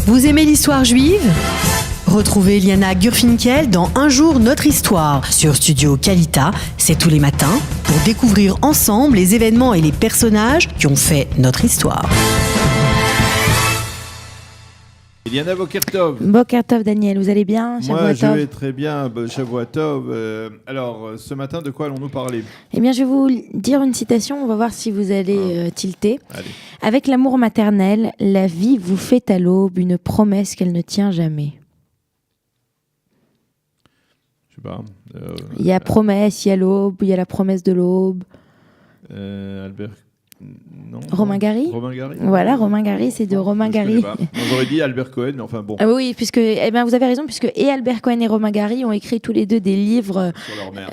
Vous aimez l'histoire juive ? Retrouvez Liana Gurfinkel dans Un jour notre histoire sur Studio Kalita, c'est tous les matins, pour découvrir ensemble les événements et les personnages qui ont fait notre histoire. Liana, Boker Tov. Boker Tov, Daniel, vous allez bien? Moi, je vais très bien, Shavua Tov. Alors, ce matin, de quoi allons-nous parler? Eh bien, je vais vous dire une citation, on va voir si vous allez tilter. Allez. Avec l'amour maternel, la vie vous fait à l'aube une promesse qu'elle ne tient jamais. Je sais pas. Il y a promesse, il y a l'aube, il y a la promesse de l'aube. Albert... Non, Romain Gary. Romain Gary. Voilà, Romain Gary, c'est de Romain Gary. J'aurais dit Albert Cohen, mais enfin bon. Ah oui, puisque vous avez raison, puisque et Albert Cohen et Romain Gary ont écrit tous les deux des livres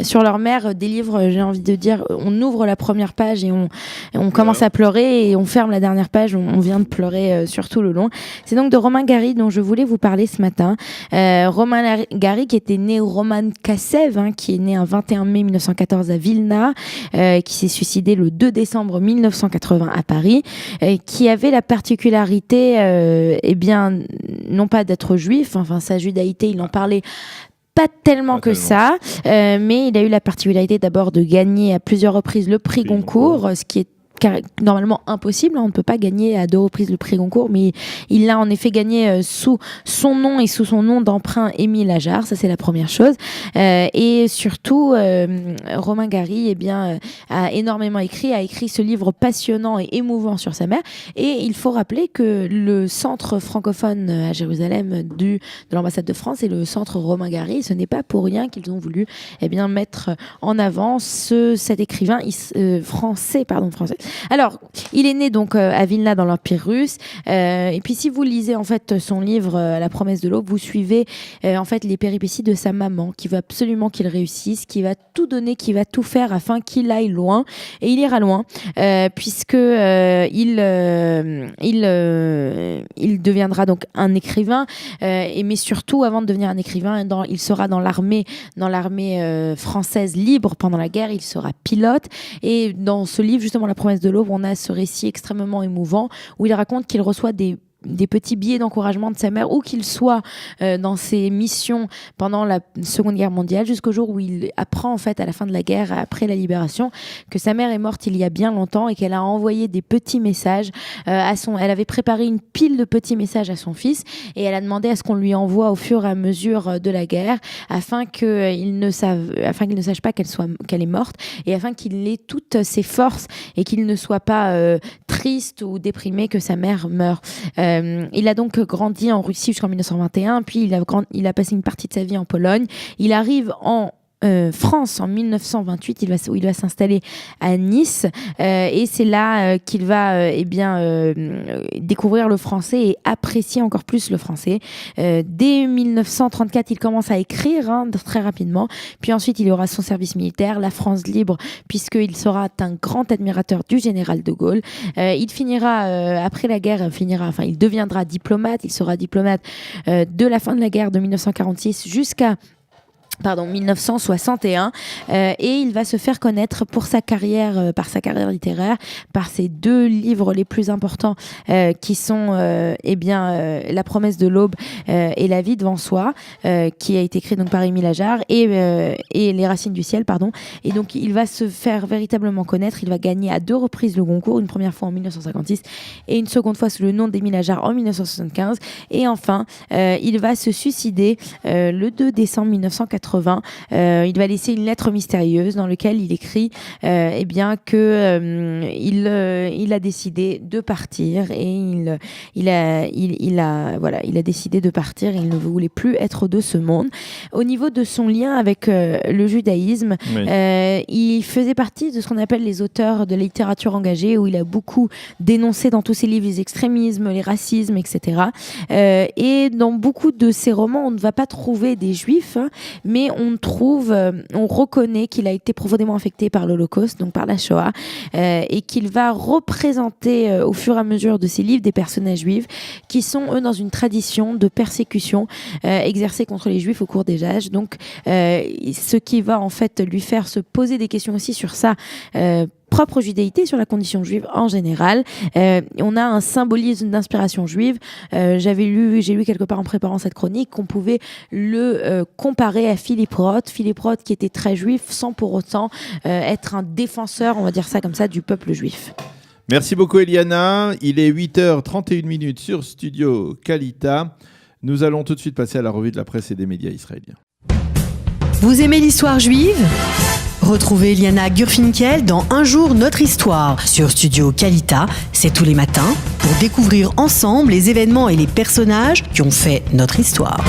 sur leur mère, des livres, j'ai envie de dire, on ouvre la première page et on commence à pleurer et on ferme la dernière page, on vient de pleurer sur tout le long. C'est donc de Romain Gary dont je voulais vous parler ce matin. Romain Gary qui était né au Roman Kassev, qui est né un 21 mai 1914 à Vilna, qui s'est suicidé le 2 décembre 1980 à Paris, qui avait la particularité, non pas d'être juif, enfin sa judaïté, il n'en parlait pas tellement que ça, mais il a eu la particularité d'abord de gagner à plusieurs reprises le prix Goncourt, ce qui est normalement impossible, on ne peut pas gagner à 2 reprises le prix Goncourt, mais il l'a en effet gagné sous son nom et sous son nom d'emprunt Émile Ajar, ça c'est la première chose. Et surtout, Romain Gary a énormément écrit, a écrit ce livre passionnant et émouvant sur sa mère. Et il faut rappeler que le centre francophone à Jérusalem de l'ambassade de France est le centre Romain Gary. Ce n'est pas pour rien qu'ils ont voulu mettre en avant cet écrivain français. Alors, il est né donc à Vilna dans l'Empire russe. Et puis, si vous lisez en fait son livre La promesse de l'aube, vous suivez en fait les péripéties de sa maman, qui veut absolument qu'il réussisse, qui va tout donner, qui va tout faire afin qu'il aille loin. Et il ira loin, puisque il deviendra donc un écrivain. Mais surtout, avant de devenir un écrivain, il sera dans l'armée française libre pendant la guerre. Il sera pilote. Et dans ce livre, justement, La promesse de l'aube, on a ce récit extrêmement émouvant où il raconte qu'il reçoit des petits billets d'encouragement de sa mère, où qu'il soit dans ses missions pendant la Seconde Guerre mondiale, jusqu'au jour où il apprend en fait à la fin de la guerre, après la libération, que sa mère est morte il y a bien longtemps et qu'elle a envoyé des petits messages elle avait préparé une pile de petits messages à son fils et elle a demandé à ce qu'on lui envoie au fur et à mesure de la guerre afin qu'il ne sache pas qu'elle est morte et afin qu'il ait toutes ses forces et qu'il ne soit pas triste ou déprimé que sa mère meure. Il a donc grandi en Russie jusqu'en 1921, puis il a passé une partie de sa vie en Pologne. Il arrive en France en 1928, il va s'installer à Nice et c'est là qu'il va découvrir le français et apprécier encore plus le français. Dès 1934, il commence à écrire très rapidement, puis ensuite il aura son service militaire, la France libre, puisqu'il sera un grand admirateur du général de Gaulle. Il finira, après la guerre, il deviendra diplomate, il sera diplomate de la fin de la guerre de 1946 jusqu'à 1961 et il va se faire connaître pour sa carrière, par sa carrière littéraire, par ses 2 livres les plus importants qui sont La promesse de l'aube et La vie devant soi, qui a été écrit donc par Émile Ajar et Les racines du ciel, et donc il va se faire véritablement connaître. Il va gagner à 2 reprises le Goncourt, une première fois en 1956 et une seconde fois sous le nom d'Émile Ajar en 1975 et enfin il va se suicider le 2 décembre 1980. Il va laisser une lettre mystérieuse dans laquelle il écrit que il a décidé de partir et il a décidé de partir et il ne voulait plus être de ce monde. Au niveau de son lien avec le judaïsme, il faisait partie de ce qu'on appelle les auteurs de la littérature engagée, où il a beaucoup dénoncé dans tous ses livres les extrémismes, les racismes, etc. Et dans beaucoup de ses romans, on ne va pas trouver des juifs, mais on reconnaît qu'il a été profondément affecté par l'Holocauste, donc par la Shoah, et qu'il va représenter au fur et à mesure de ses livres des personnages juifs qui sont, eux, dans une tradition de persécution exercée contre les juifs au cours des âges. Donc, ce qui va en fait lui faire se poser des questions aussi sur sa propre aux judéités, sur la condition juive en général. On a un symbolisme d'inspiration juive. J'ai lu quelque part en préparant cette chronique qu'on pouvait le comparer à Philippe Roth. Philippe Roth qui était très juif sans pour autant être un défenseur, on va dire ça comme ça, du peuple juif. Merci beaucoup Eliana. Il est 8h31 sur Studio Kalita. Nous allons tout de suite passer à la revue de la presse et des médias israéliens. Vous aimez l'histoire juive ? Retrouvez Liana Gurfinkel dans Un jour notre histoire sur Studio Kalita. C'est tous les matins pour découvrir ensemble les événements et les personnages qui ont fait notre histoire.